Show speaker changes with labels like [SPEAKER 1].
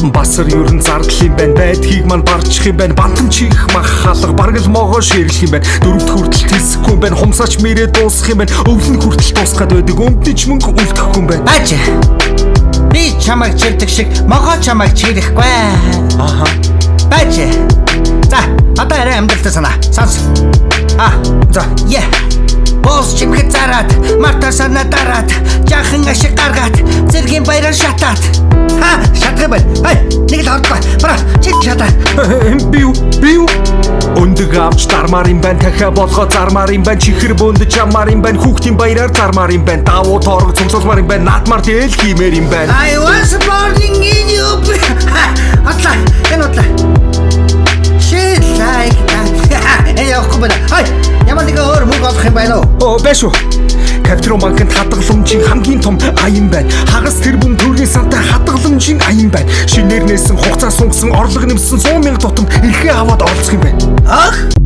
[SPEAKER 1] Бантан басар ерөн зардал юм байна. Байдгийг мань барчих юм байна. Бантан чих мах халга бараг л могоо ширлэх юм байна. Дөрөвд хүртэл тэлсэхгүй юм байна. Хумсаач мэрээ дуусах юм байна. Өвлөн хүртэл дуусгаад байдаг. Өмдөж мөнгө үлдэхгүй юм байна.
[SPEAKER 2] Бааж. Би чамайг чирдэг шиг могоо чамайг чирэхгүй.
[SPEAKER 1] Аха.
[SPEAKER 2] Бааж. За, одоо арай амьдралтай санаа. Сонс.
[SPEAKER 1] За.
[SPEAKER 2] Yeah. Боос чимхэд зараад, мартасана дараад, жаахан ашиг гаргаад, зэргийн баяраар шатаад. Шатгай бай. Нэг л ордгоо. Бара, чи шатаа.
[SPEAKER 1] Бив. Өндөг авч дармаар юм байна. Дахиад болгоо зармаар юм байна. Чихэр бөнд чамаар юм байна. Хүүхдийн баяраар зармаар юм байна. Давуу тоорог цуглуулмаар юм байна. Наадмаар тэл хиймээр юм байна.
[SPEAKER 2] I was born in you. Атла, энэ атла. Shit like that. Явахгүй байна. Ямар нэг өөр мөнгө олох юм байна уу?
[SPEAKER 1] Байш уу. Капитал банкнд хадгаламжийн хамгийн том аян байна. Хагас тэрбум төгрөгийн сантай хадгаламжийн аян байна. Шинээр нээсэн хугацаа сунгасан орлого нэмсэн 100,000 тутамд эрхээ аваад оролцох юм байна.